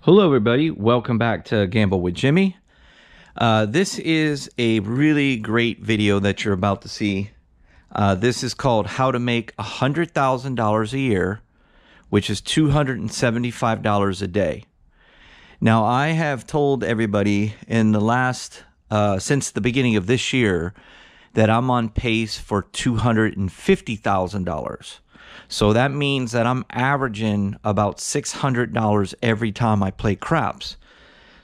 Hello, everybody. Welcome back to Gamble with Jimmy. This is a really great video that you're about to see. This is called How to Make $100,000 a Year, which is $275 a day. Now, I have told everybody in the last, since the beginning of this year, that I'm on pace for $250,000. So that means that I'm averaging about $600 every time I play craps.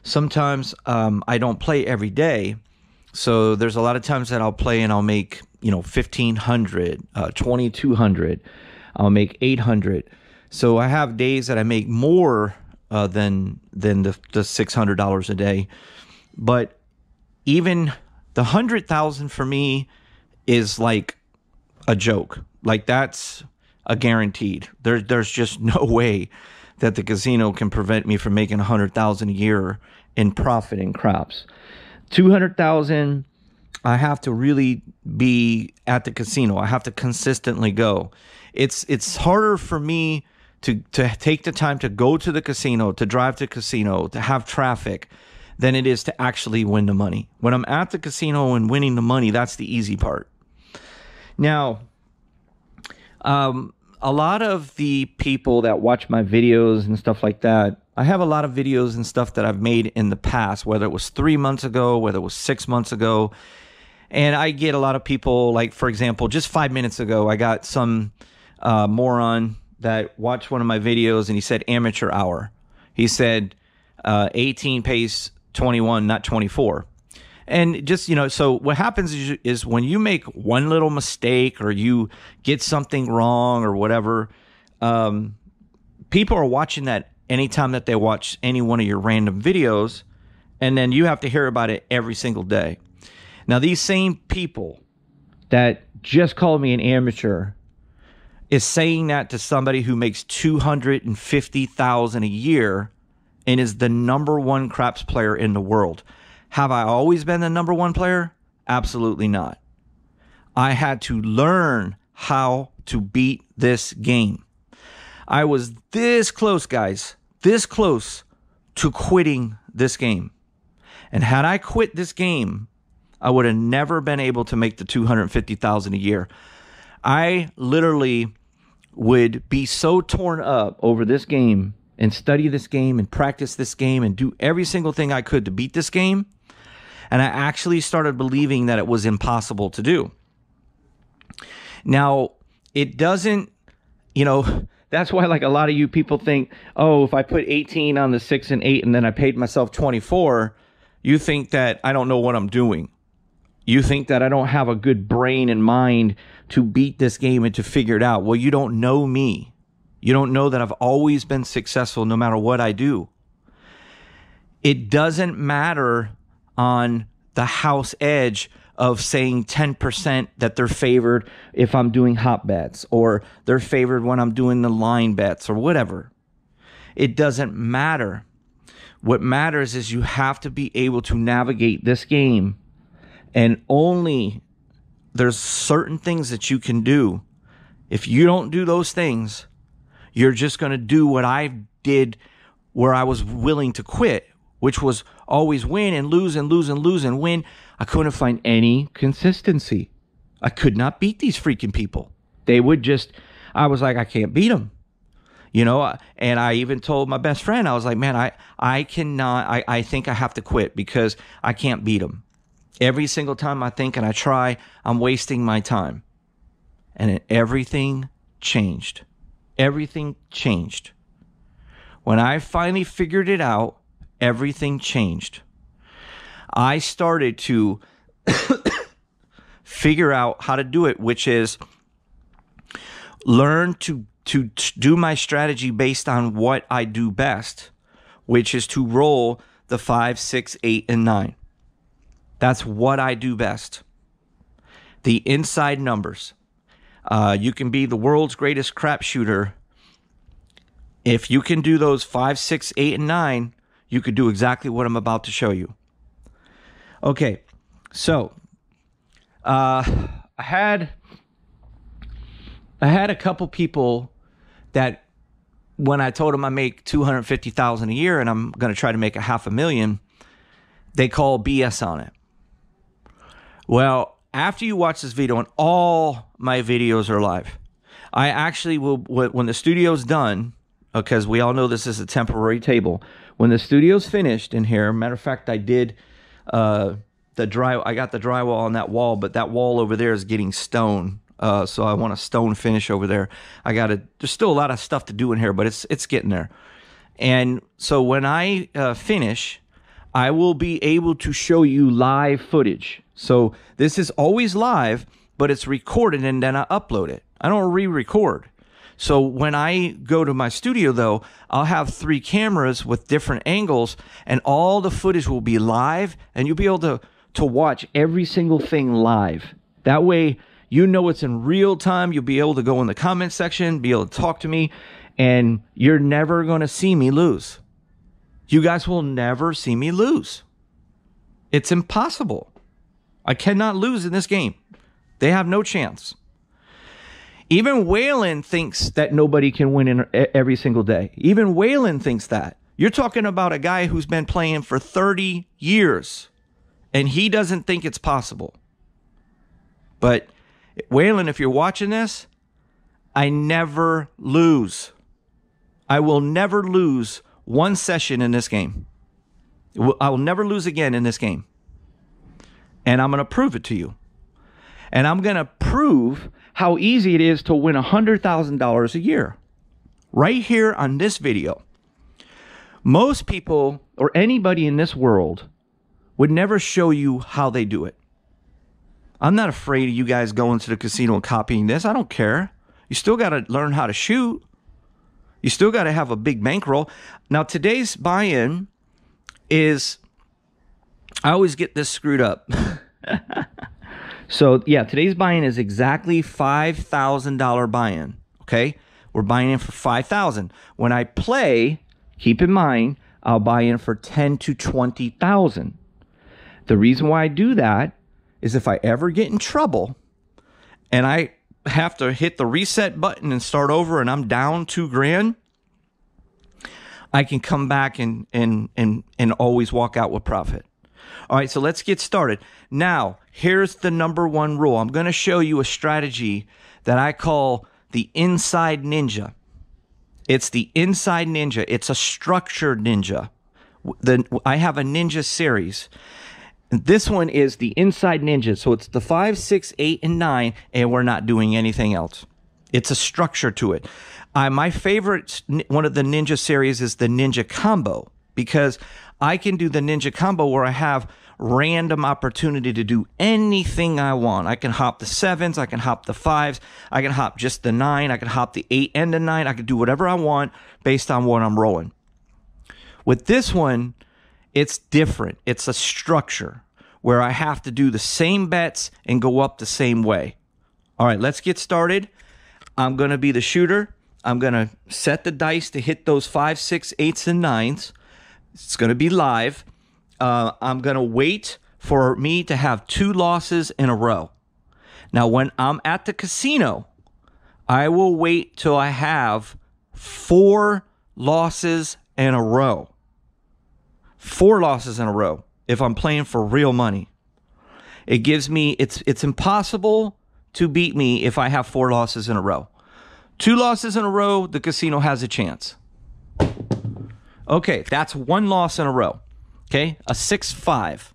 Sometimes I don't play every day. So there's a lot of times that I'll play and I'll make, $1,500, $2,200. I'll make $800. So I have days that I make more than the $600 a day. But even the $100,000 for me is like a joke. Like that's a guaranteed. There's just no way that the casino can prevent me from making $100,000 a year in profit in craps. $200,000, I have to really be at the casino. I have to consistently go. It's harder for me to take the time to go to the casino, to drive to the casino, to have traffic, than it is to actually win the money. When I'm at the casino and winning the money, that's the easy part. Now, a lot of the people that watch my videos and stuff like that, I have a lot of videos and stuff that I've made in the past, whether it was 3 months ago, whether it was 6 months ago. And I get a lot of people, like, for example, just 5 minutes ago, I got some moron that watched one of my videos and he said amateur hour. He said 18 pays 21, not 24. And just, so what happens is when you make one little mistake or you get something wrong or whatever, people are watching that anytime that they watch any one of your random videos, and then you have to hear about it every single day. Now, these same people that just called me an amateur is saying that to somebody who makes $250,000 a year and is the #1 craps player in the world. Have I always been the #1 player? Absolutely not. I had to learn how to beat this game. I was this close, guys, this close to quitting this game. And had I quit this game, I would have never been able to make the $250,000 a year. I literally would be so torn up over this game and study this game and practice this game and do every single thing I could to beat this game. And I actually started believing that it was impossible to do. Now, it doesn't, that's why like a lot of you people think, oh, if I put 18 on the 6 and 8 and then I paid myself 24, you think that I don't know what I'm doing. You think that I don't have a good brain and mind to beat this game and to figure it out. Well, you don't know me. You don't know that I've always been successful no matter what I do. It doesn't matter on the house edge of saying 10% that they're favored if I'm doing hot bets, or they're favored when I'm doing the line bets or whatever. It doesn't matter. What matters is you have to be able to navigate this game, and only there's certain things that you can do. If you don't do those things, you're just going to do what I did where I was willing to quit, which was always win and lose and lose and lose and win. I couldn't find any consistency. I could not beat these freaking people. They would just, I was like, I can't beat them. And I even told my best friend, I was like, man, I cannot, I think I have to quit because I can't beat them. Every single time I think and I try, I'm wasting my time. And everything changed. Everything changed. When I finally figured it out, everything changed. I started to figure out how to do it, which is learn to do my strategy based on what I do best, which is to roll the 5, 6, 8, and 9. That's what I do best. The inside numbers. You can be the world's greatest crap shooter. If you can do those 5, 6, 8, and 9, you could do exactly what I'm about to show you. Okay, so I had a couple people that when I told them I make $250,000 a year and I'm going to try to make $500,000, they call BS on it. Well, after you watch this video, and all my videos are live, I actually will, when the studio's done, because we all know this is a temporary table, when the studio's finished in here, matter of fact, I did I got the drywall on that wall, but that wall over there is getting stone. So I want a stone finish over there. There's still a lot of stuff to do in here, but it's getting there. And so when I finish, I will be able to show you live footage. So this is always live, but it's recorded and then I upload it. I don't re-record. So when I go to my studio, though, I'll have 3 cameras with different angles, and all the footage will be live, and you'll be able to watch every single thing live. That way, you know it's in real time. You'll be able to go in the comment section, be able to talk to me, and you're never going to see me lose. You guys will never see me lose. It's impossible. I cannot lose in this game. They have no chance. Even Waylon thinks that nobody can win in every single day. Even Waylon thinks that. You're talking about a guy who's been playing for 30 years, and he doesn't think it's possible. But Waylon, if you're watching this, I never lose. I will never lose one session in this game. I will never lose again in this game. And I'm going to prove it to you. And I'm going to prove how easy it is to win $100,000 a year. Right here on this video. Most people or anybody in this world would never show you how they do it. I'm not afraid of you guys going to the casino and copying this. I don't care. You still got to learn how to shoot. You still got to have a big bankroll. Now, today's buy-in is, I always get this screwed up. So, yeah, today's buy-in is exactly $5,000 buy-in, okay? We're buying in for $5,000. When I play, keep in mind, I'll buy in for $10,000 to $20,000. The reason why I do that is if I ever get in trouble and I have to hit the reset button and start over and I'm down $2,000, I can come back and always walk out with profit. All right, so let's get started. Now, here's the number 1 rule. I'm going to show you a strategy that I call the inside ninja. It's the inside ninja. It's a structured ninja. I have a ninja series. This one is the inside ninja. So it's the 5, 6, 8, and 9, and we're not doing anything else. It's a structure to it. My favorite one of the ninja series is the ninja combo, because I can do the ninja combo where I have random opportunity to do anything I want. I can hop the 7s, I can hop the 5s, I can hop just the 9, I can hop the 8 and the 9. I can do whatever I want based on what I'm rolling. With this one, it's different. It's a structure where I have to do the same bets and go up the same way. All right, let's get started. I'm going to be the shooter. I'm going to set the dice to hit those 5, 6, 8s, and 9s. It's going to be live. I'm going to wait for me to have 2 losses in a row. Now, when I'm at the casino, I will wait till I have 4 losses in a row. 4 losses in a row if I'm playing for real money. It gives me, it's impossible to beat me if I have 4 losses in a row. 2 losses in a row, the casino has a chance. Okay, that's 1 loss in a row. Okay, a 6-5.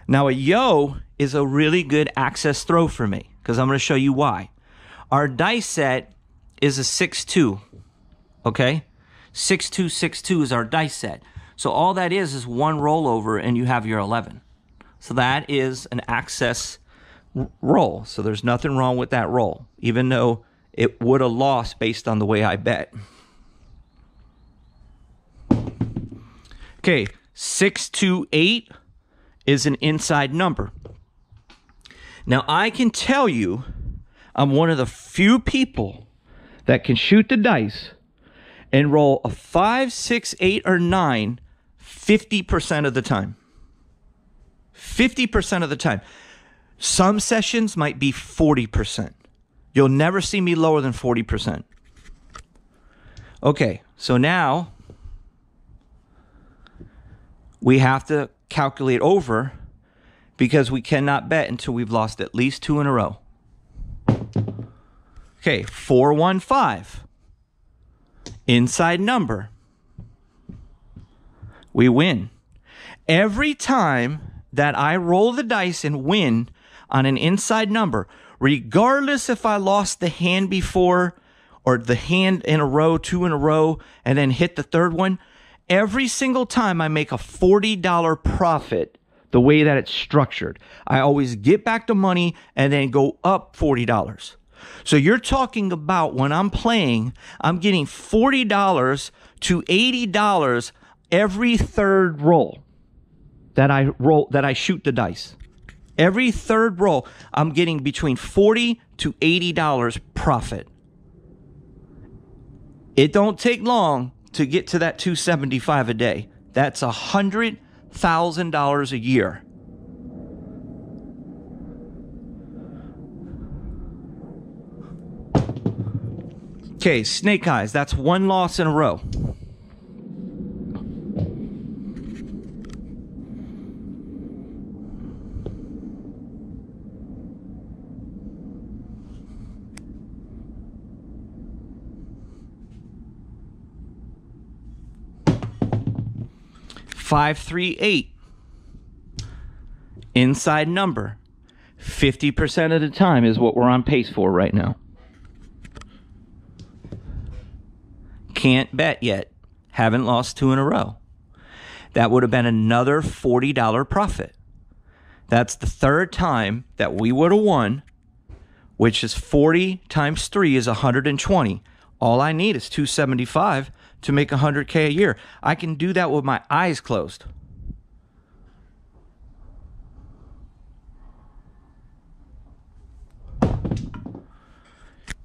Now, a yo is a really good access throw for me because I'm going to show you why. Our dice set is a 6-2. Okay, 6-2, 6-2 is our dice set. So all that is 1 rollover and you have your 11. So that is an access roll. So there's nothing wrong with that roll, even though it would have lost based on the way I bet. Okay, 6, 2, 8 is an inside number. Now, I can tell you I'm one of the few people that can shoot the dice and roll a 5, 6, 8, or 9 50% of the time. 50% of the time. Some sessions might be 40%. You'll never see me lower than 40%. Okay, so now we have to calculate over because we cannot bet until we've lost at least 2 in a row. Okay, 415. Inside number. We win. Every time that I roll the dice and win on an inside number, regardless if I lost the hand before or the hand in a row, 2 in a row, and then hit the third one, every single time I make a $40 profit the way that it's structured. I always get back the money and then go up $40. So you're talking about when I'm playing, I'm getting $40 to $80 every third roll that I shoot the dice. Every third roll, I'm getting between $40 to $80 profit. It don't take long to get to that $275 a day. That's $100,000 a year. Okay, snake eyes. That's 1 loss in a row. Five, 3, 8. Inside number. 50% of the time is what we're on pace for right now. Can't bet yet. Haven't lost 2 in a row. That would have been another $40 profit. That's the third time that we would have won, which is 40 times 3 is 120. All I need is 275 to make $100K a year. I can do that with my eyes closed.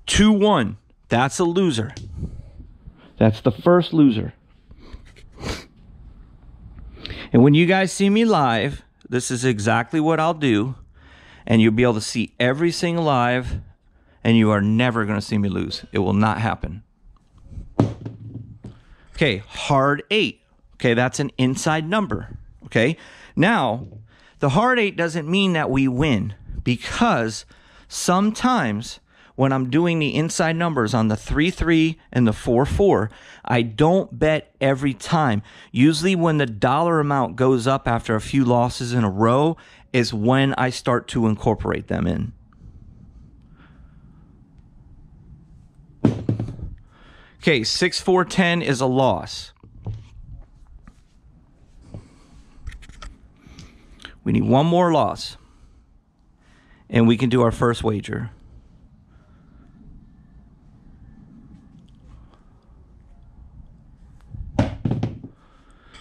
Two, 1. That's a loser. That's the first loser. And when you guys see me live, this is exactly what I'll do. And you'll be able to see every single live. And you are never going to see me lose. It will not happen. Okay, hard 8. Okay, that's an inside number. Okay, now the hard 8 doesn't mean that we win, because sometimes when I'm doing the inside numbers on the 3-3 and the 4-4, I don't bet every time. Usually when the dollar amount goes up after a few losses in a row is when I start to incorporate them in. Okay, 6, 4, 10 is a loss. We need one more loss, and we can do our first wager.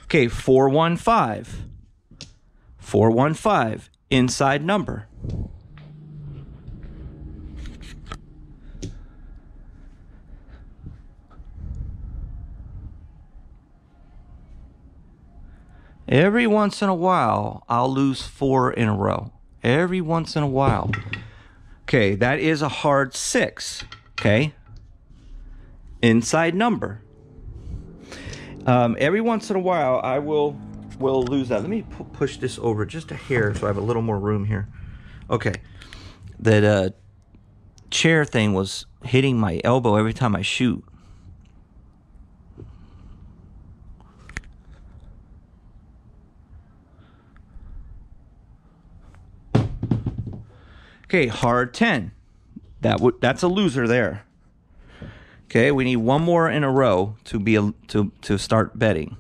Okay, 415. 415, inside number. Every once in a while, I'll lose 4 in a row. Every once in a while. Okay, that is a hard 6. Okay. Inside number. Every once in a while, I will lose that. Let me push this over just a hair so I have a little more room here. Okay. That chair thing was hitting my elbow every time I shoot. Okay, hard 10. That's a loser there. Okay, we need one more in a row to start betting.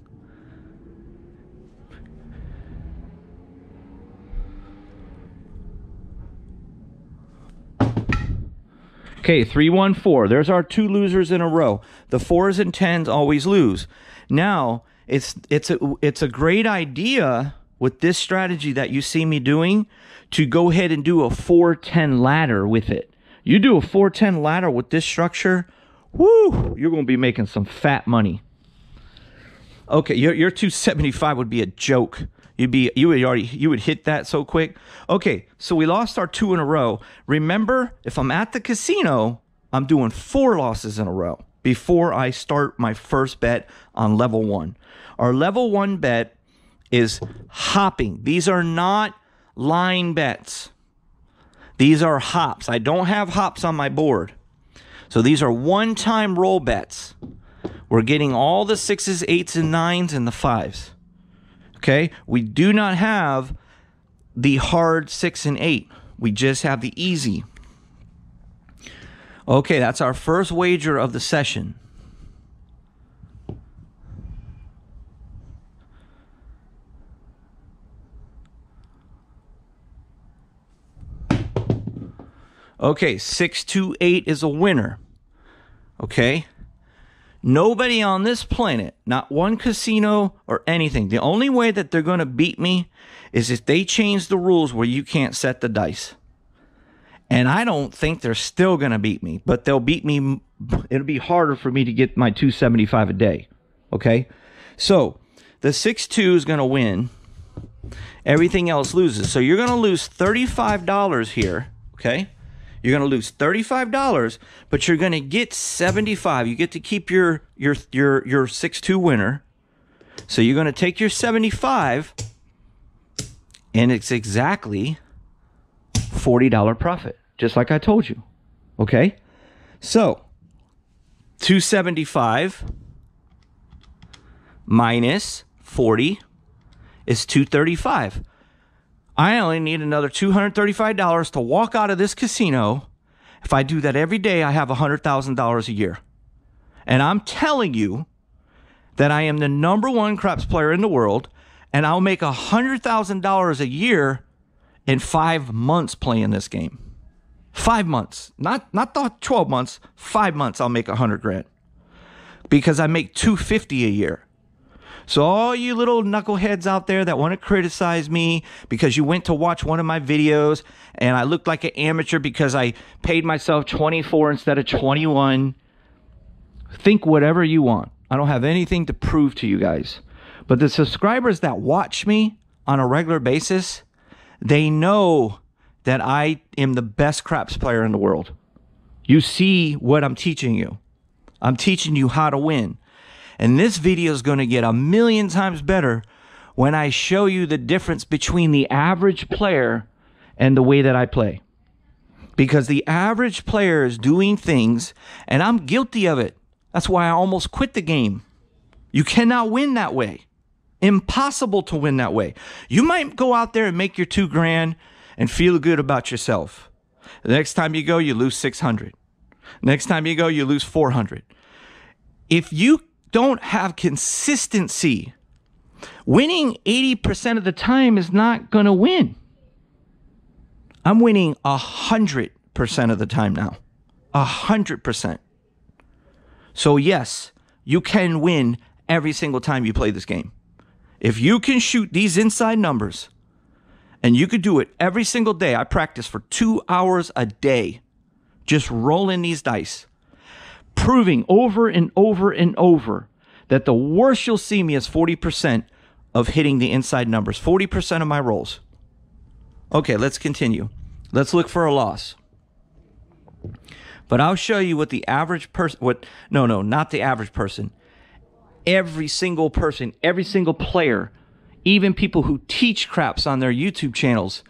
Okay, 3, 1, 4. There's our 2 losers in a row. The 4s and 10s always lose. Now, it's a great idea with this strategy that you see me doing to go ahead and do a 4-10 ladder with it. You do a 4-10 ladder with this structure, woo, you're going to be making some fat money. Okay, your 275 would be a joke. You would hit that so quick. Okay, so we lost our 2 in a row. Remember, if I'm at the casino, I'm doing 4 losses in a row. before I start my first bet on level 1. Our level 1 bet is hopping. These are not line bets. These are hops. I don't have hops on my board. So these are one-time roll bets. We're getting all the 6s, 8s, and 9s, and the 5s. Okay? We do not have the hard 6 and 8. We just have the easy. Okay, that's our first wager of the session. Okay, 628 is a winner. Okay? Nobody on this planet, not one casino or anything, the only way that they're going to beat me is if they change the rules where you can't set the dice. And I don't think they're still going to beat me, but they'll beat me. It'll be harder for me to get my 275 a day. Okay? So, the 6-2 is going to win. Everything else loses. So, you're going to lose $35 here. Okay? You're going to lose $35, but you're going to get 75. You get to keep your 6-2 winner. So you're going to take your 75, and it's exactly $40 profit, just like I told you. Okay? So 275 minus 40 is 235. I only need another $235 to walk out of this casino. If I do that every day, I have $100,000 a year. And I'm telling you that I am the #1 craps player in the world, and I'll make $100,000 a year in 5 months playing this game. 5 months. Not the 12 months. 5 months I'll make $100,000. Because I make $250 a year. So all you little knuckleheads out there that want to criticize me because you went to watch one of my videos and I looked like an amateur because I paid myself 24 instead of 21, think whatever you want. I don't have anything to prove to you guys. But the subscribers that watch me on a regular basis, they know that I am the best craps player in the world. You see what I'm teaching you. I'm teaching you how to win. And this video is going to get 1,000,000 times better when I show you the difference between the average player and the way that I play. Because the average player is doing things, and I'm guilty of it. That's why I almost quit the game. You cannot win that way. Impossible to win that way. You might go out there and make your $2,000 and feel good about yourself. The next time you go, you lose 600. Next time you go, you lose 400. If you don't have consistency, winning 80% of the time is not going to win. I'm winning 100% of the time now. 100%. So yes, you can win every single time you play this game. If you can shoot these inside numbers, and you could do it every single day. I practice for 2 hours a day, just rolling these dice, proving over and over and over that the worst you'll see me is 40% of hitting the inside numbers. 40% of my rolls. Okay, let's continue. Let's look for a loss. But I'll show you what the average person, no, not the average person. Every single person, every single player, even people who teach craps on their YouTube channels,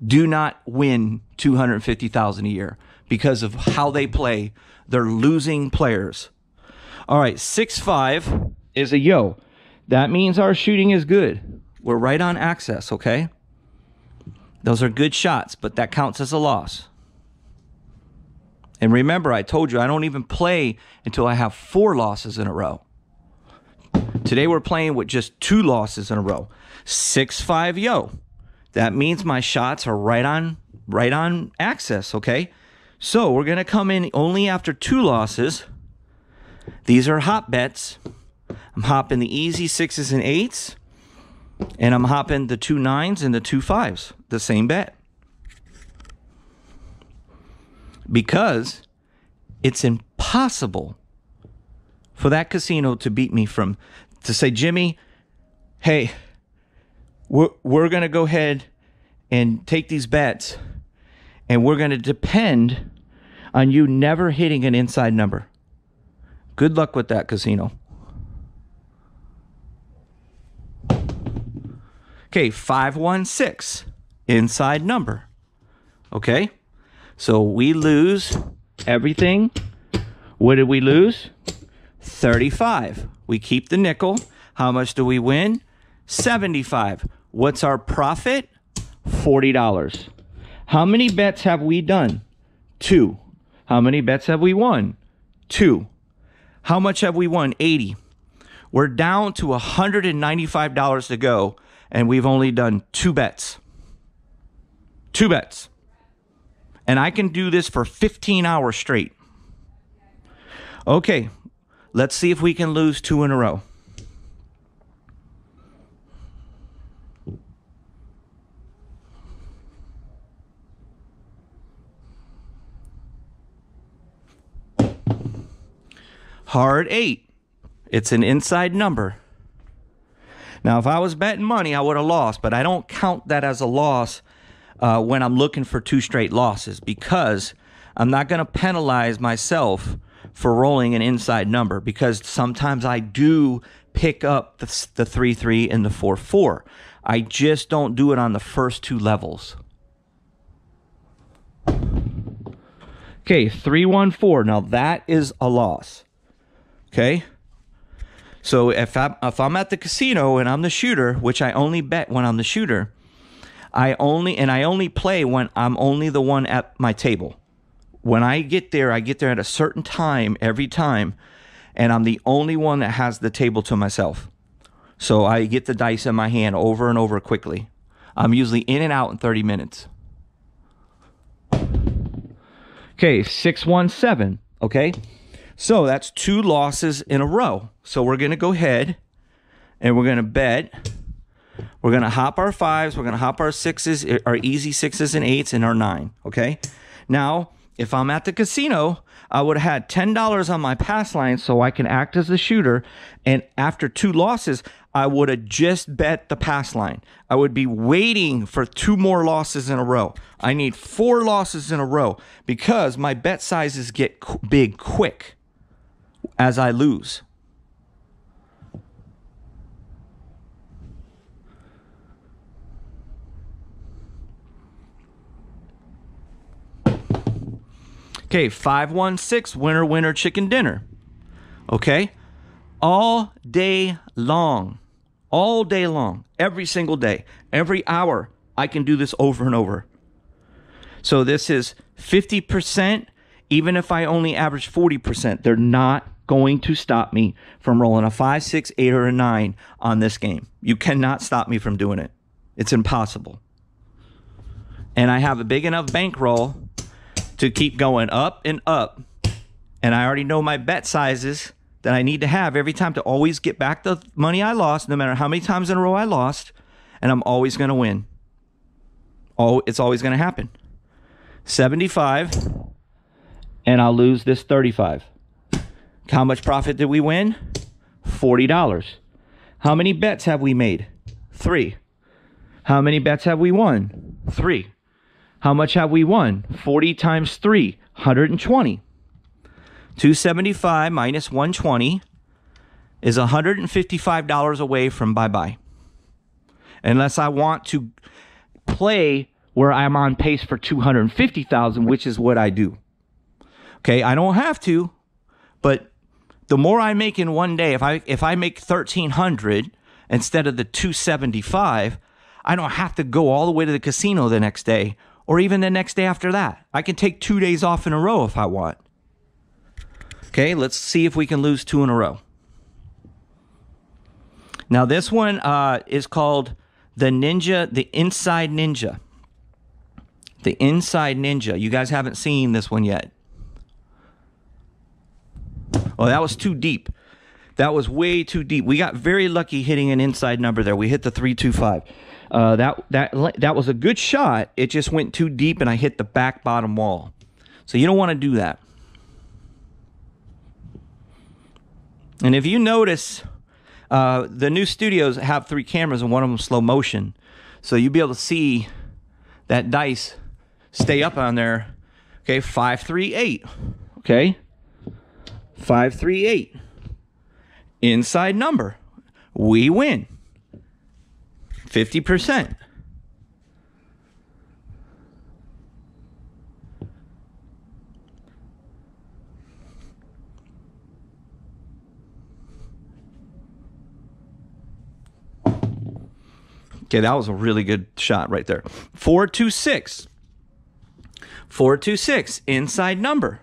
do not win $250,000 a year because of how they play. They're losing players. All right, 6-5 is a yo. That means our shooting is good. We're right on access, okay? Those are good shots, but that counts as a loss. And remember, I told you I don't even play until I have 4 losses in a row. Today we're playing with just 2 losses in a row. 6-5 yo. That means my shots are right on access, okay? So we're going to come in only after 2 losses. These are hop bets. I'm hopping the easy 6s and 8s. And I'm hopping the 2 9s and the 2 5s. The same bet. Because it's impossible for that casino to beat me to say, Jimmy, hey, we're going to go ahead and take these bets, and we're going to depend on you never hitting an inside number. Good luck with that, casino. Okay, 516, inside number. Okay, so we lose everything. What did we lose? 35. We keep the nickel. How much do we win? 75. What's our profit? $40. How many bets have we done? 2. How many bets have we won? 2. How much have we won? 80. We're down to $195 to go, and we've only done 2 bets. 2 bets. And I can do this for 15 hours straight. Okay, let's see if we can lose 2 in a row. Hard 8. It's an inside number. Now, if I was betting money, I would have lost, but I don't count that as a loss when I'm looking for 2 straight losses, because I'm not going to penalize myself for rolling an inside number, because sometimes I do pick up the 3-3 and the 4-4. I just don't do it on the first 2 levels. Okay, 3-1-4. Now that is a loss. Okay, so if I'm at the casino and I'm the shooter, which I only bet when I'm the shooter, I only play when I'm only the one at my table. When I get there at a certain time every time, and I'm the only one that has the table to myself. So I get the dice in my hand over and over quickly. I'm usually in and out in 30 minutes. Okay, 6-1-7. Okay. So that's 2 losses in a row. So we're going to go ahead and we're going to bet. We're going to hop our 5s. We're going to hop our 6s, our easy 6s and 8s, and our 9. Okay. Now, if I'm at the casino, I would have had $10 on my pass line so I can act as the shooter. And after 2 losses, I would have just bet the pass line. I would be waiting for 2 more losses in a row. I need 4 losses in a row because my bet sizes get big quick as I lose. Okay, 5-1-6, winner, winner, chicken dinner. Okay, all day long, every single day, every hour, I can do this over and over. So this is 50%, even if I only average 40%, they're not going to stop me from rolling a 5, 6, 8, or a 9 on this game. You cannot stop me from doing it. It's impossible. And I have a big enough bankroll to keep going up and up. And I already know my bet sizes that I need to have every time to always get back the money I lost, no matter how many times in a row I lost, and I'm always going to win. Oh, it's always going to happen. 75, and I'll lose this 35. How much profit did we win? $40. How many bets have we made? 3. How many bets have we won? 3. How much have we won? 40 times 3, 120. 275 minus 120 is $155 away from bye-bye. Unless I want to play where I'm on pace for $250,000, which is what I do. Okay, I don't have to, but the more I make in one day, if I make $1,300 instead of the $275, I don't have to go all the way to the casino the next day or even the next day after that. I can take 2 days off in a row if I want. Okay, let's see if we can lose 2 in a row. Now this one is called the Ninja, the Inside Ninja. The Inside Ninja. You guys haven't seen this one yet. Oh, that was too deep. That was way too deep. We got very lucky hitting an inside number there. We hit the 325. That was a good shot. It just went too deep, and I hit the back bottom wall. So you don't want to do that. And if you notice, the new studios have 3 cameras, and one of them slow motion. So you'll be able to see that dice stay up on there. Okay, 5, 3, 8. Okay. 538. Inside number. We win. 50%. Okay, that was a really good shot right there. 426. 426, inside number.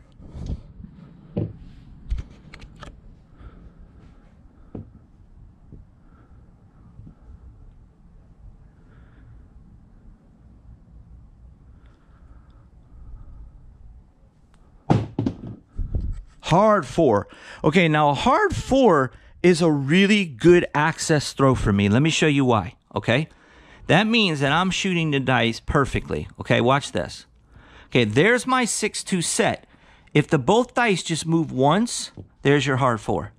Hard 4. Okay, now a hard 4 is a really good access throw for me. Let me show you why, okay? That means that I'm shooting the dice perfectly. Okay, watch this. Okay, there's my 6-2 set. If the both dice just move once, there's your hard 4.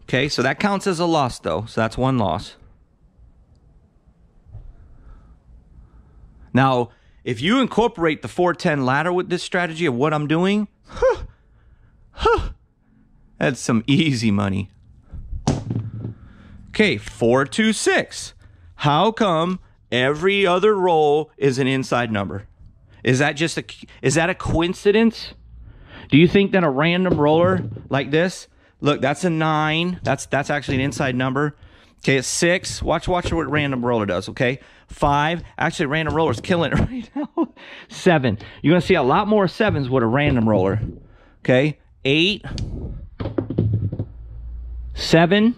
Okay, so that counts as a loss though. So that's one loss. Now, if you incorporate the 4-10 ladder with this strategy of what I'm doing, that's some easy money. Okay, 426. How come every other roll is an inside number? Is that a coincidence? Do you think that a random roller like this, look, that's a 9. That's actually an inside number. Okay, it's 6. Watch what random roller does, okay? 5. Actually, random roller's killing it right now. 7. You're going to see a lot more 7s with a random roller. Okay, 8. 7.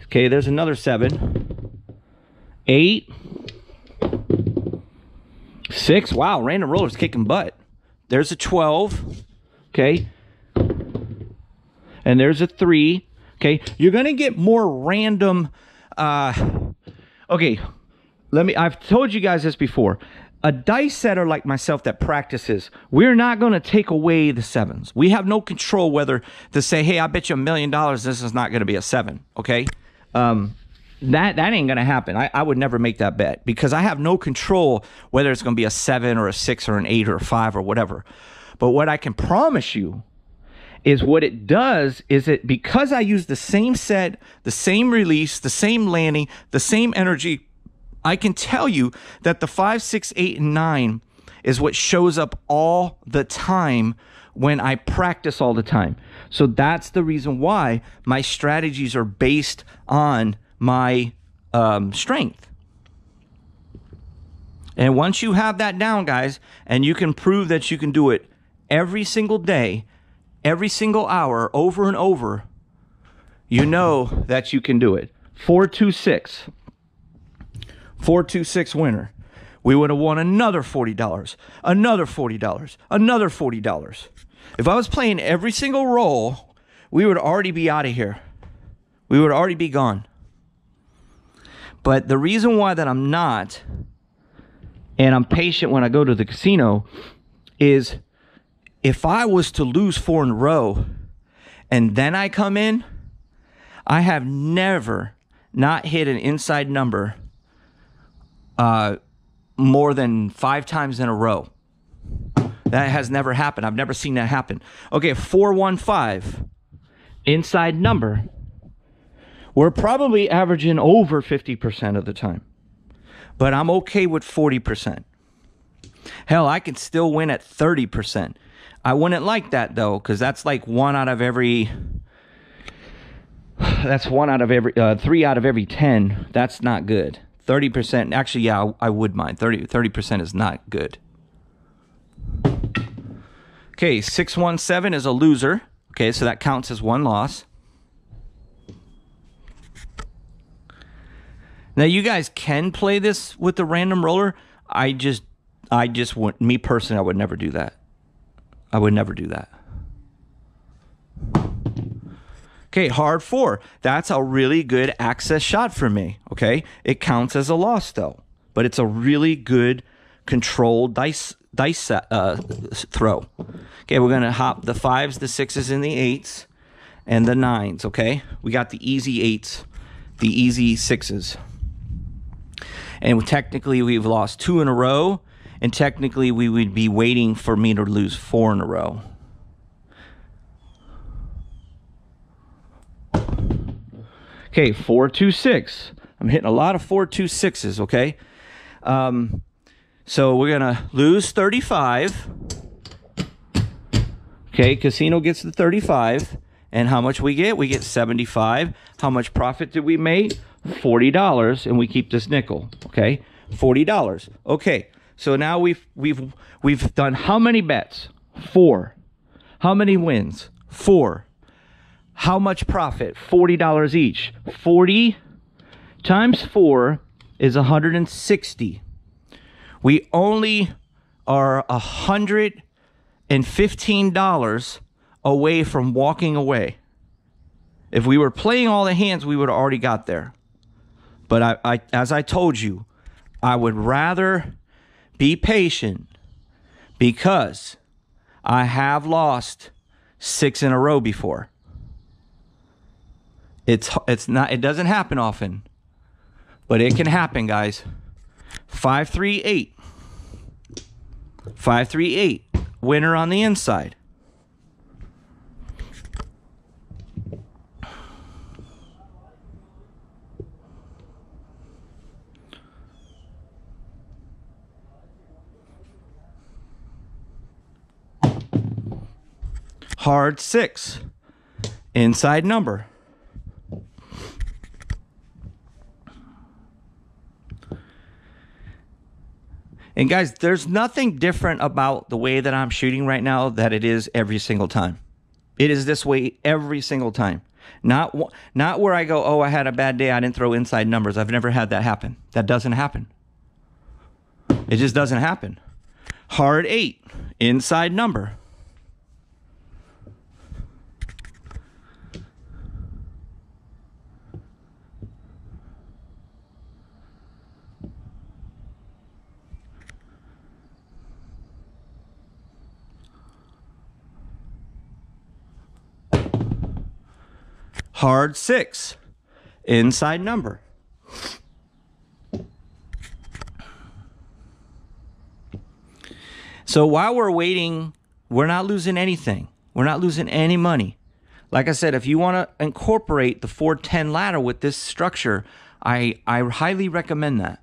Okay, there's another 7. 8. 6. Wow, random roller's kicking butt. There's a 12. Okay. And there's a 3. Okay, you're going to get more random. Okay, I've told you guys this before. A dice setter like myself that practices, we're not going to take away the 7s. We have no control whether to say, hey, I bet you $1 million this is not going to be a 7. Okay. That ain't gonna happen. I would never make that bet because I have no control whether it's gonna be a 7 or a 6 or an 8 or a 5 or whatever. But what I can promise you is what it does is it, because I use the same set, the same release, the same landing, the same energy, I can tell you that the 5, 6, 8, and 9 is what shows up all the time when I practice all the time. So that's the reason why my strategies are based on my strength. And once you have that down, guys, and you can prove that you can do it every single day, every single hour, over and over, you know that you can do it. 426. 426 winner. We would have won another $40, another $40, another $40. If I was playing every single roll, we would already be out of here. We would already be gone. But the reason why that I'm not, and I'm patient when I go to the casino, is if I was to lose 4 in a row and then I come in, I have never not hit an inside number more than 5 times in a row. That has never happened. I've never seen that happen. Okay, 415, inside number. We're probably averaging over 50% of the time. But I'm okay with 40%. Hell, I can still win at 30%. I wouldn't like that, though, because that's like 1 out of every... That's 1 out of every... 3 out of every 10. That's not good. 30%... Actually, yeah, I would mind. 30% is not good. Okay, 617 is a loser. Okay, so that counts as 1 loss. Now, you guys can play this with the random roller. I just want, me personally, I would never do that. I would never do that. Okay, hard 4. That's a really good access shot for me, okay? It counts as a loss, though. But it's a really good controlled dice throw. Okay, we're going to hop the 5s, the 6s, and the 8s, and the 9s, okay? We got the easy 8s, the easy 6s. And technically, we've lost 2 in a row. And technically, we would be waiting for me to lose 4 in a row. Okay, 4-2-6. I'm hitting a lot of 4-2-6s, okay? So we're going to lose 35. Okay, casino gets the 35. And how much we get? We get 75. How much profit did we make? $40, and we keep this nickel, okay? $40. Okay, so now we've done how many bets? 4. How many wins? 4. How much profit? $40 each. 40 times 4 is 160. We only are $115 away from walking away. If we were playing all the hands, we would have already got there. But I as I told you, I would rather be patient because I have lost 6 in a row before. It doesn't happen often, but it can happen, guys. 5-3-8. 5-3-8. Winner on the inside. Hard 6. Inside number. And guys, there's nothing different about the way that I'm shooting right now that it is every single time. It is this way every single time. Not where I go, oh, I had a bad day, I didn't throw inside numbers. I've never had that happen. That doesn't happen. It just doesn't happen. Hard 8. Inside number. Hard 6. Inside number. So while we're waiting, we're not losing anything. We're not losing any money. Like I said, if you want to incorporate the 4-10 ladder with this structure, I highly recommend that.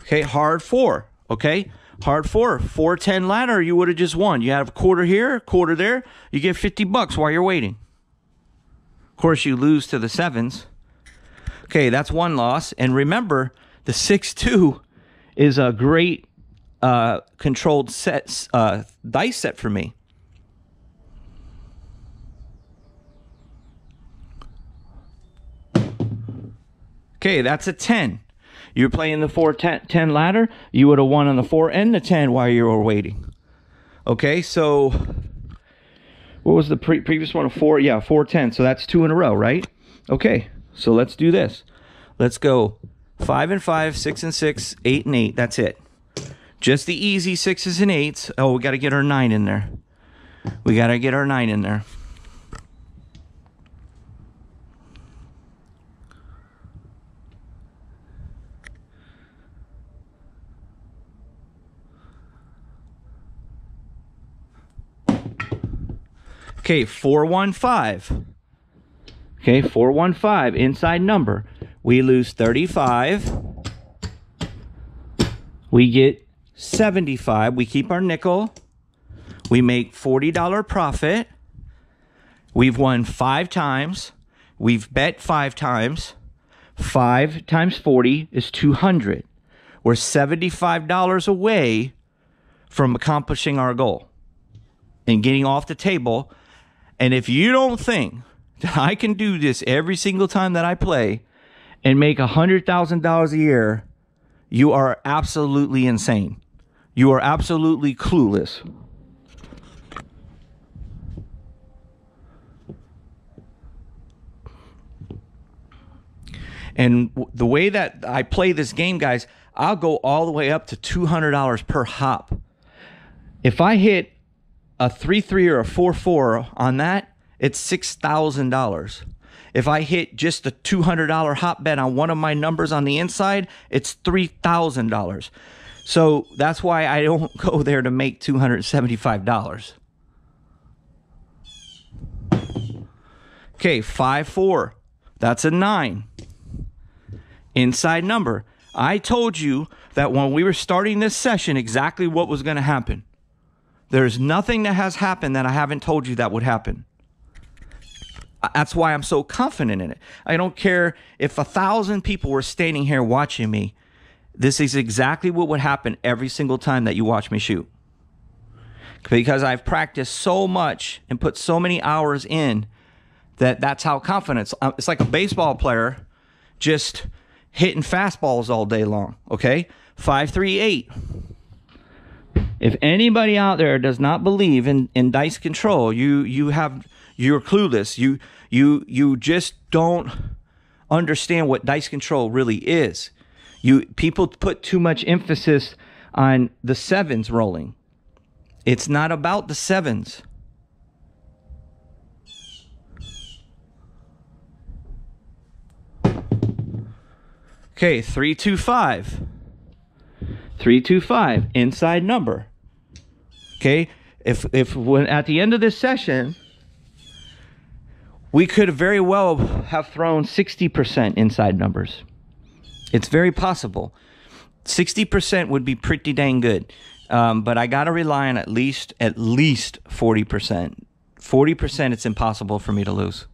Okay, hard 4. Okay, hard 4. 4-10 ladder, you would have just won. You have a quarter here, a quarter there. You get $50 while you're waiting. Of course, you lose to the 7s. Okay, that's one loss. And remember, the 6-2 is a great controlled dice set for me. Okay, that's a 10. You're playing the 4-10 ladder. You would have won on the 4 and the 10 while you were waiting. Okay, so what was the previous one? 4? Yeah, 4-10. So that's 2 in a row, right? Okay, so let's do this. Let's go 5 and 5, 6 and 6, 8 and 8. That's it. Just the easy 6s and 8s. Oh, we got to get our 9 in there. We got to get our 9 in there. Okay, 4-1-5. Okay, 4-1-5, inside number. We lose 35. We get 75. We keep our nickel. We make $40 profit. We've won 5 times. We've bet 5 times. 5 times 40 is 200. We're $75 away from accomplishing our goal and getting off the table. And if you don't think that I can do this every single time that I play and make $100,000 a year, you are absolutely insane. You are absolutely clueless. And the way that I play this game, guys, I'll go all the way up to $200 per hop. If I hit a 3-3 or a 4-4 on that, it's $6,000. If I hit just a $200 hop bet on one of my numbers on the inside, it's $3,000. So that's why I don't go there to make $275. Okay, 5-4. That's a 9. Inside number. I told you that when we were starting this session exactly what was going to happen. There's nothing that has happened that I haven't told you that would happen. That's why I'm so confident in it. I don't care if 1,000 people were standing here watching me. This is exactly what would happen every single time that you watch me shoot. Because I've practiced so much and put so many hours in that's how confident. It's like a baseball player just hitting fastballs all day long. Okay? 5-3-8. If anybody out there does not believe in dice control, you're clueless. You just don't understand what dice control really is. People put too much emphasis on the 7s rolling. It's not about the 7s. Okay, 3-2-5. 3-2-5, inside number. Okay, if when at the end of this session, we could very well have thrown 60% inside numbers. It's very possible. 60% would be pretty dang good. But I got to rely on at least 40%. 40%, it's impossible for me to lose.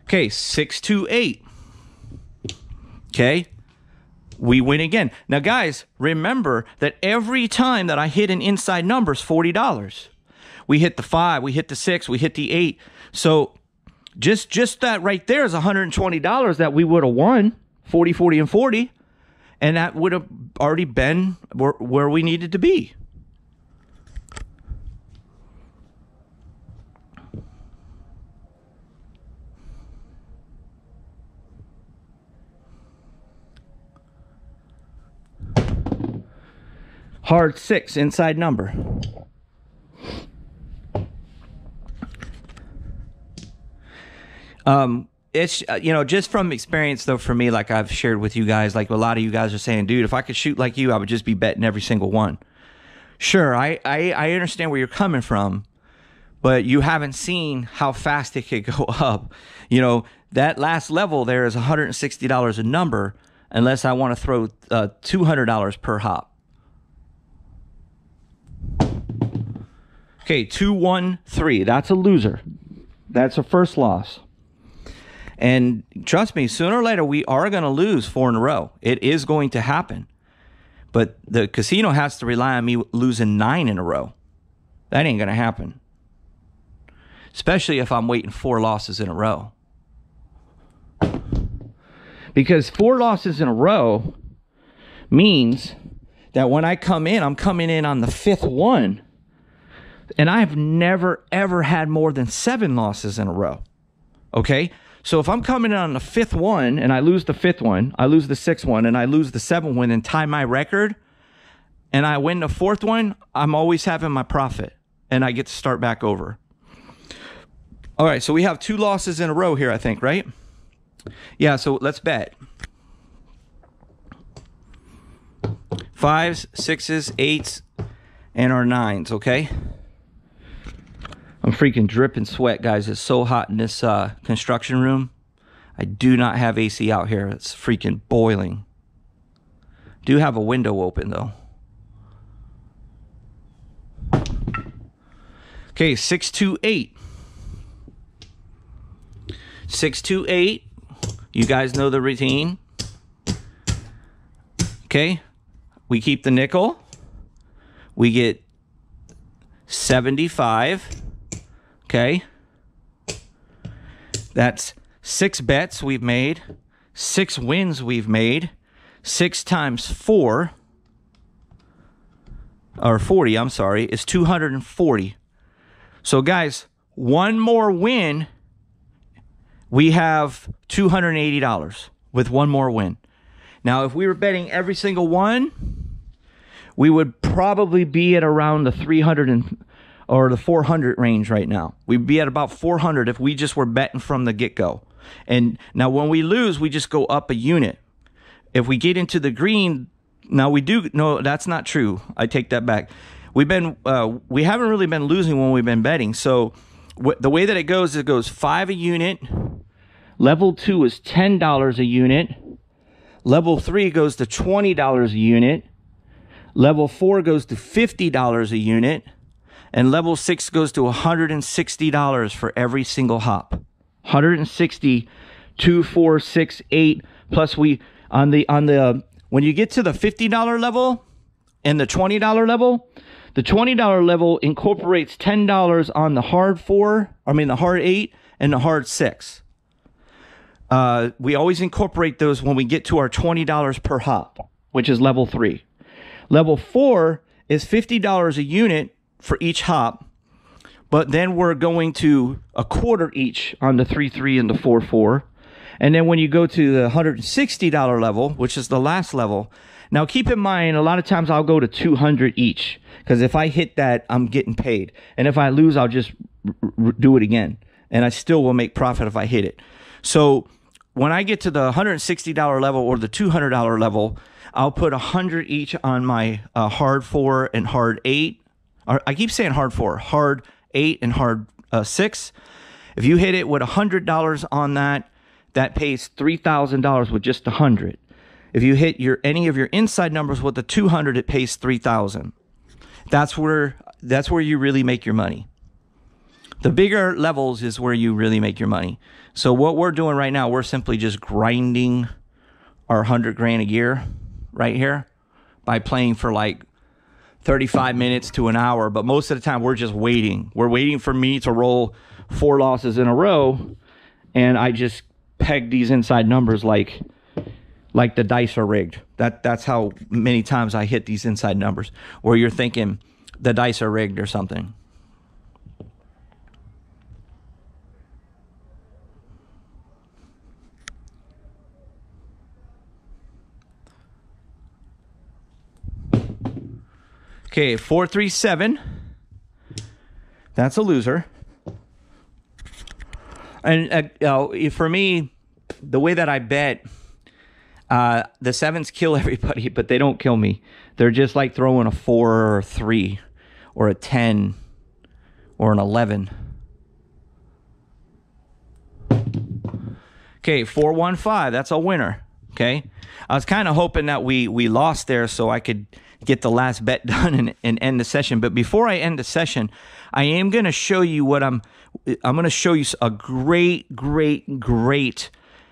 Okay, 6-2-8. Okay, we win again. Now, guys, remember that every time that I hit an inside number is $40. We hit the 5, we hit the 6, we hit the 8. So just that right there is $120 that we would have won, 40, 40, and 40. And that would have already been where we needed to be. Hard 6, inside number. It's, just from experience, though, for me, like I've shared with you guys, like a lot of you guys are saying, dude, if I could shoot like you, I would just be betting every single one. Sure, I understand where you're coming from, but you haven't seen how fast it could go up. That last level there is $160 a number, unless I want to throw $200 per hop. Okay, 2-1-3. That's a loser. That's a first loss. And trust me, sooner or later, we are going to lose 4 in a row. It is going to happen. But the casino has to rely on me losing 9 in a row. That ain't going to happen. Especially if I'm waiting 4 losses in a row. Because 4 losses in a row means that when I come in, I'm coming in on the 5th one. And I've never, ever had more than 7 losses in a row. Okay? So if I'm coming in on the 5th one, and I lose the 5th one, I lose the 6th one, and I lose the 7th one, and tie my record, and I win the 4th one, I'm always having my profit. And I get to start back over. All right, so we have 2 losses in a row here, I think, right? Yeah, so let's bet. 5s, 6s, 8s, and our 9s, okay? I'm freaking dripping sweat, guys. It's so hot in this construction room. I do not have AC out here. It's freaking boiling. Do have a window open, though. Okay, 6-2-8. 6-2-8. You guys know the routine. Okay. We keep the nickel. We get 75. Okay. That's 6 bets we've made. 6 wins we've made. 6 times 4. Or 40, I'm sorry. Is 240. So, guys, one more win, we have $280 with one more win. Now, if we were betting every single one, we would probably be at around the 300 or the 400 range right now. We'd be at about 400 if we just were betting from the get-go. And now when we lose, we just go up a unit. If we get into the green, now we do, no, that's not true. I take that back. we haven't really been losing when we've been betting. So the way that it goes $5 a unit. Level 2 is $10 a unit. Level 3 goes to $20 a unit. Level 4 goes to $50 a unit. And level 6 goes to $160 for every single hop. 160, 2, 4, 6, 8. Plus when you get to the $50 level and the $20 level, the $20 level incorporates $10 on the the hard 8 and the hard 6. We always incorporate those when we get to our $20 per hop, which is level 3. Level 4 is $50 a unit for each hop, but then we're going to a quarter each on the 3-3 and the 4-4. And then when you go to the $160 level, which is the last level, now keep in mind, a lot of times I'll go to 200 each, because if I hit that, I'm getting paid. And if I lose, I'll just do it again. And I still will make profit if I hit it. So when I get to the $160 level or the $200 level, I'll put 100 each on my hard 4 and hard 8. I keep saying hard 4, hard 8 and hard 6. If you hit it with $100 on that, that pays $3,000 with just 100. If you hit any of your inside numbers with the 200, it pays $3,000. That's where you really make your money. The bigger levels is where you really make your money. So what we're doing right now, we're simply just grinding our 100 grand a year right here by playing for like 35 minutes to an hour. But most of the time we're just waiting. We're waiting for me to roll 4 losses in a row, and I just peg these inside numbers like the dice are rigged. That's how many times I hit these inside numbers, where you're thinking the dice are rigged or something. Okay, 4-3-7. That's a loser. And for me, the way that I bet, the 7s kill everybody, but they don't kill me. They're just like throwing a 4 or a 3 or a 10 or an 11. Okay, 4-1-5. That's a winner. Okay, I was kind of hoping that we lost there so I could get the last bet done and end the session. But before I end the session, I am going to show you what I'm going to show you a great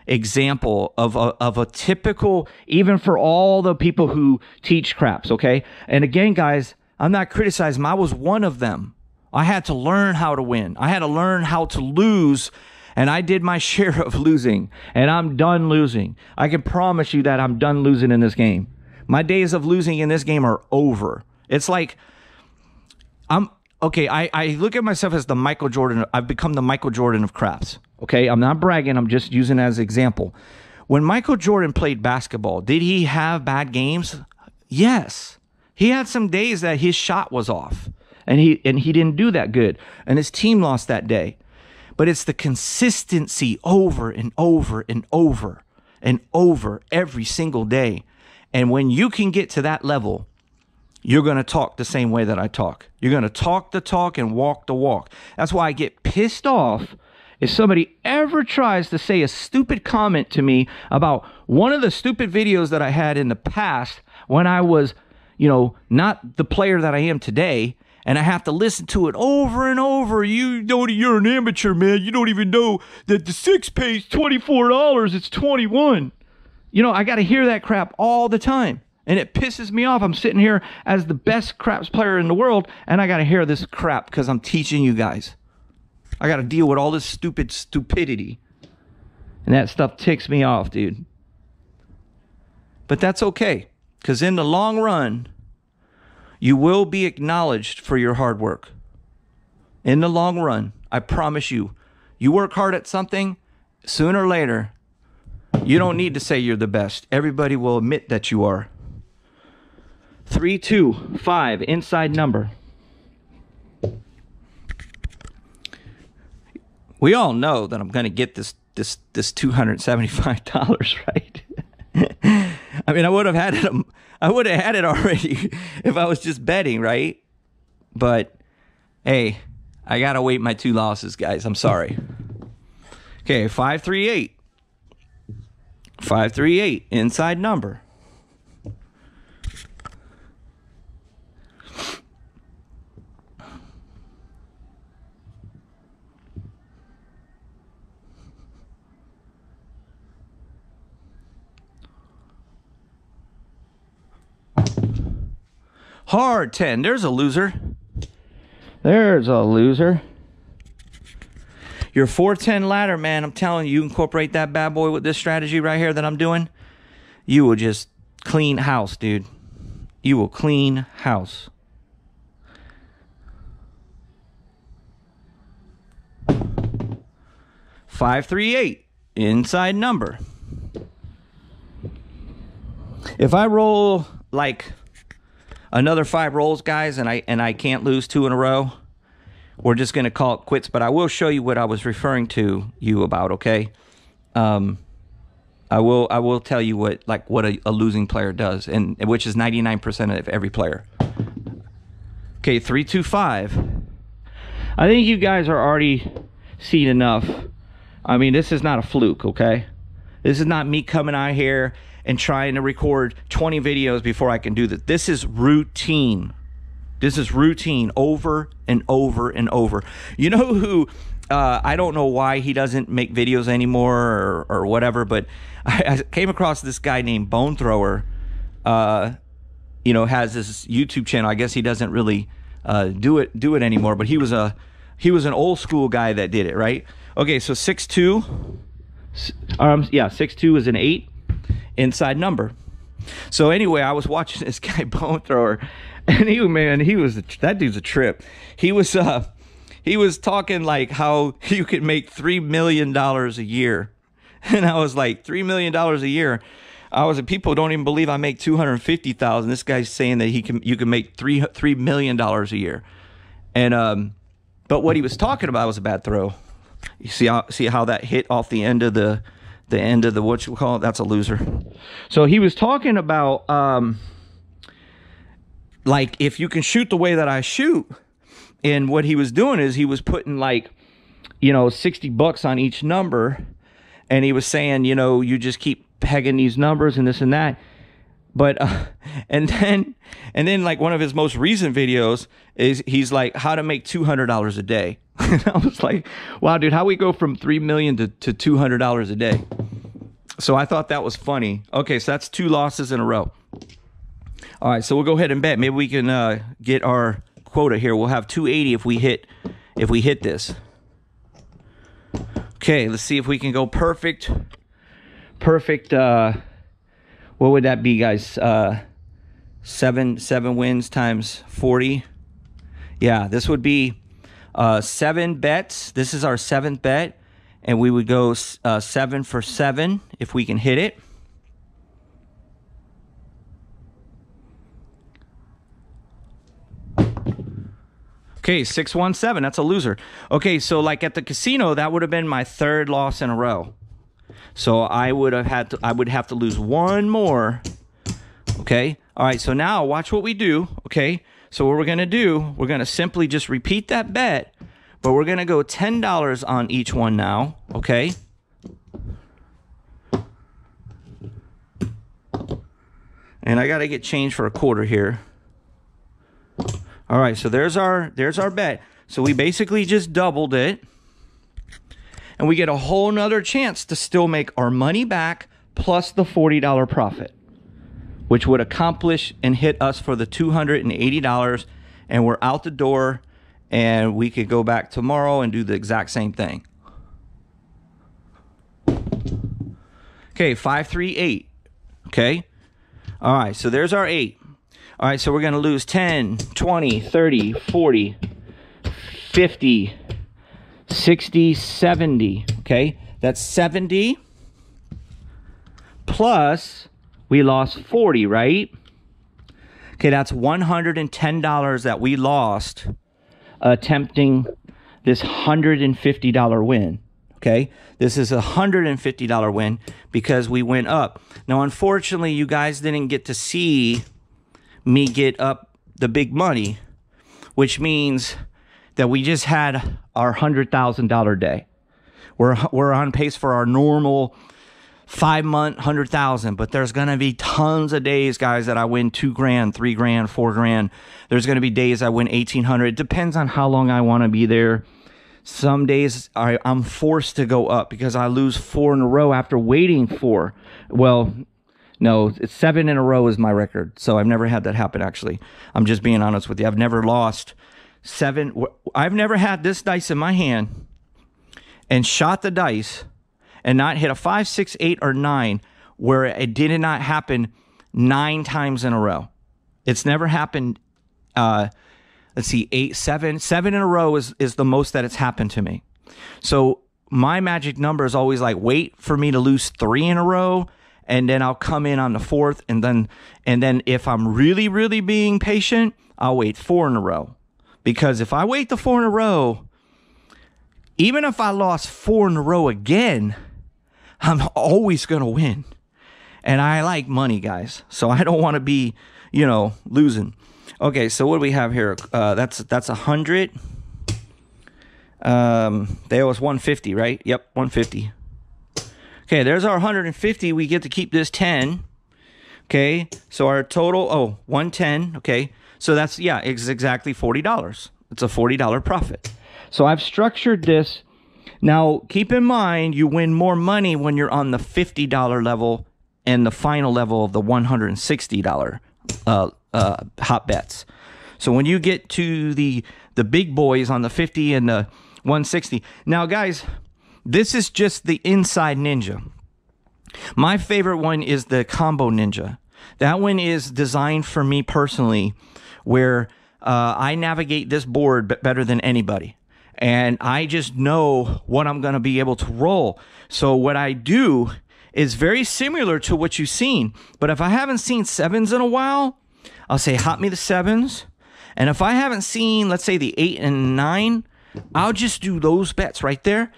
example of a typical, even for all the people who teach craps, okay? And again, guys, I'm not criticizing. I was one of them. I had to learn how to win. I had to learn how to lose, and I did my share of losing, and I'm done losing. I can promise you that I'm done losing in this game. My days of losing in this game are over. It's like, I look at myself as the Michael Jordan. I've become the Michael Jordan of craps. Okay, I'm not bragging. I'm just using it as an example. When Michael Jordan played basketball, did he have bad games? Yes. He had some days that his shot was off, and he didn't do that good, and his team lost that day. But it's the consistency over and over and over and over every single day. And when you can get to that level, you're going to talk the same way that I talk. You're going to talk the talk and walk the walk. That's why I get pissed off if somebody ever tries to say a stupid comment to me about one of the stupid videos that I had in the past when I was, not the player that I am today, and I have to listen to it over and over. You're an amateur, man. You don't even know that the 6 pays $24. It's $21. I got to hear that crap all the time, and it pisses me off. I'm sitting here as the best craps player in the world, and I got to hear this crap because I'm teaching you guys. I got to deal with all this stupidity, and that stuff ticks me off, dude. But that's okay, because in the long run, you will be acknowledged for your hard work. In the long run, I promise you, you work hard at something, sooner or later, you don't need to say you're the best. Everybody will admit that you are. 3-2-5, inside number. We all know that I'm going to get this $275, right? I mean, I would have had it already if I was just betting, right? but hey, I gotta wait my 2 losses, guys. I'm sorry. Okay, 538. 538, inside number. Hard 10. There's a loser. There's a loser. Your 410 ladder, man, I'm telling you, incorporate that bad boy with this strategy right here that I'm doing, you will just clean house, dude. You will clean house. $538, inside number. If I roll like another 5 rolls, guys, and I can't lose 2 in a row, we're just going to call it quits. But I will show you what I was referring to you about, okay? I will tell you what a losing player does, and which is 99% of every player. Okay, 325. I think you guys are already seen enough. I mean, this is not a fluke, okay? This is not me coming out here and trying to record 20 videos before I can do this. This is routine. This is routine over and over and over. You know who, I don't know why he doesn't make videos anymore or whatever, but I came across this guy named Bone Thrower, you know, has this YouTube channel. I guess he doesn't really do it anymore, but he was an old school guy that did it, right? Okay, so 6'2", yeah, 6'2" is an 8. Inside number. So anyway, I was watching this guy Bone Thrower, and that dude's a trip. He was talking like how you could make $3 million a year, and I was like, $3 million a year. People don't even believe I make $250,000. This guy's saying that you can make $3 million a year, and but what he was talking about was a bad throw. You see how that hit off the end of the what you call it? That's a loser. So he was talking about like if you can shoot the way that I shoot, and what he was doing is he was putting like, you know, $60 on each number, and he was saying, you know, you just keep pegging these numbers and this and that. But and then like one of his most recent videos is he's like how to make $200 a day. And I was like, wow, dude, how we go from 3 million to $200 a day? So I thought that was funny. Okay, so that's 2 losses in a row. All right, so we'll go ahead and bet. Maybe we can get our quota here. We'll have 280 if we hit this. Okay, let's see if we can go perfect. Perfect. What would that be, guys? 7 wins times 40. Yeah, this would be 7 bets. This is our 7th bet, and we would go 7 for 7 if we can hit it. Okay, 617. That's a loser. Okay, so like at the casino, that would have been my 3rd loss in a row. So I would have to lose 1 more. Okay. All right. So now watch what we do. Okay. So what we're going to do, we're going to simply just repeat that bet, but we're going to go $10 on each one now. Okay. And I got to get change for a quarter here. All right. So there's our bet. So we basically just doubled it. And we get a whole nother chance to still make our money back plus the $40 profit, which would accomplish and hit us for the $280. And we're out the door, and we could go back tomorrow and do the exact same thing. Okay, 538. Okay. All right, so there's our 8. All right, so we're going to lose 10, 20, 30, 40, 50, 60, 70, okay? That's 70 plus we lost 40, right? Okay, that's $110 that we lost attempting this $150 win, okay? This is a $150 win because we went up. Now, unfortunately, you guys didn't get to see me get up the big money. which means that we just had our $100,000 day. We're on pace for our normal 5-month 100,000, but there's going to be tons of days, guys, that I win $2 grand, $3 grand, $4 grand. There's going to be days I win 1,800. It depends on how long I want to be there. Some days I'm forced to go up because I lose 4 in a row after waiting for, well, no, it's 7 in a row is my record. So I've never had that happen, actually. I'm just being honest with you. I've never lost 7. I've never had this dice in my hand and shot the dice and not hit a 5, 6, 8, or 9 where it did not happen 9 times in a row. It's never happened, let's see, 8, 7. 7 in a row is the most that it's happened to me. So my magic number is always like, wait for me to lose 3 in a row, and then I'll come in on the 4th, and then if I'm really, really being patient, I'll wait 4 in a row. Because if I wait the 4 in a row, even if I lost 4 in a row again, I'm always going to win. And I like money, guys. So I don't want to be, you know, losing. Okay, so what do we have here? That's 100. There was 150, right? Yep, 150. Okay, there's our 150. We get to keep this 10. Okay, so our total, 110. Okay, so that's, yeah, it's exactly $40. It's a $40 profit. So I've structured this. Now, keep in mind, you win more money when you're on the $50 level and the final level of the $160 hot bets. So when you get to the big boys on the 50 and the 160. Now, guys, this is just the inside ninja. My favorite one is the combo ninja. That one is designed for me personally, where I navigate this board better than anybody. And I just know what I'm going to be able to roll. So what I do is very similar to what you've seen. But if I haven't seen 7s in a while, I'll say, hot me the 7s. And if I haven't seen, let's say, the 8 and 9, I'll just do those bets right there.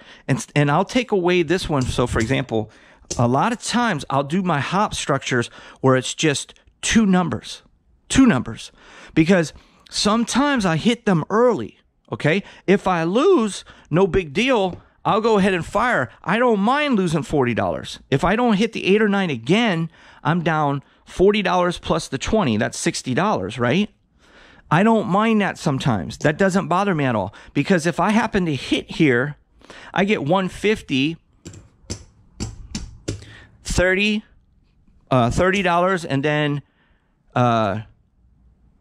And I'll take away this one. So, for example, a lot of times I'll do my hop structures where it's just 2 numbers. 2 numbers. Because sometimes I hit them early. Okay, if I lose, no big deal. I'll go ahead and fire. I don't mind losing $40. If I don't hit the 8 or 9 again, I'm down $40 plus the 20. That's $60, right? I don't mind that sometimes. That doesn't bother me at all. Because if I happen to hit here, I get 150, $30, and then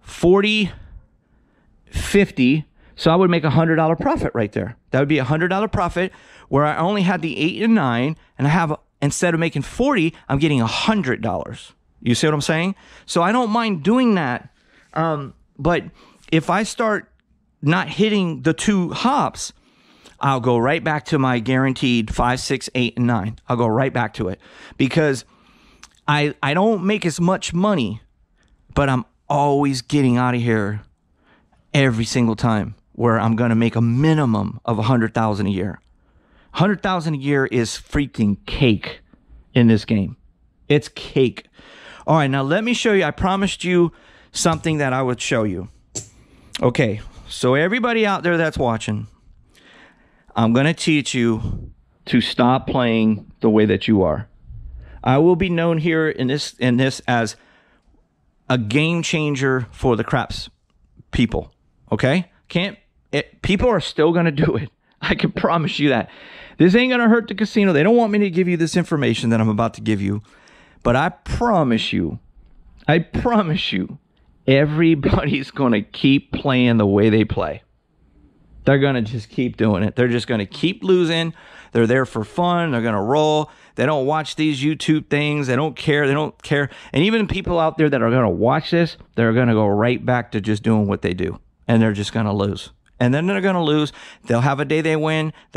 40, 50. So I would make a $100 profit right there. That would be a $100 profit where I only had the 8 and 9, and I have, instead of making 40, I'm getting $100. You see what I'm saying? So I don't mind doing that. But if I start not hitting the 2 hops, I'll go right back to my guaranteed 5, 6, 8, and 9. I'll go right back to it because I don't make as much money, but I'm always getting out of here every single time, where I'm going to make a minimum of $100,000 a year. $100,000 a year is freaking cake in this game. It's cake. All right, now let me show you. I promised you something that I would show you. Okay, so everybody out there that's watching, I'm going to teach you to stop playing the way that you are. I will be known here in this as a game changer for the craps people. Okay? People are still going to do it. I can promise you that. This ain't going to hurt the casino. They don't want me to give you this information that I'm about to give you. But I promise you, everybody's going to keep playing the way they play. They're going to just keep doing it. They're just going to keep losing. They're there for fun. They're going to roll. They don't watch these YouTube things. They don't care. They don't care. And even people out there that are going to watch this, they're going to go right back to just doing what they do. And they're just going to lose. And then they're going to lose. They'll have a day they win. They'll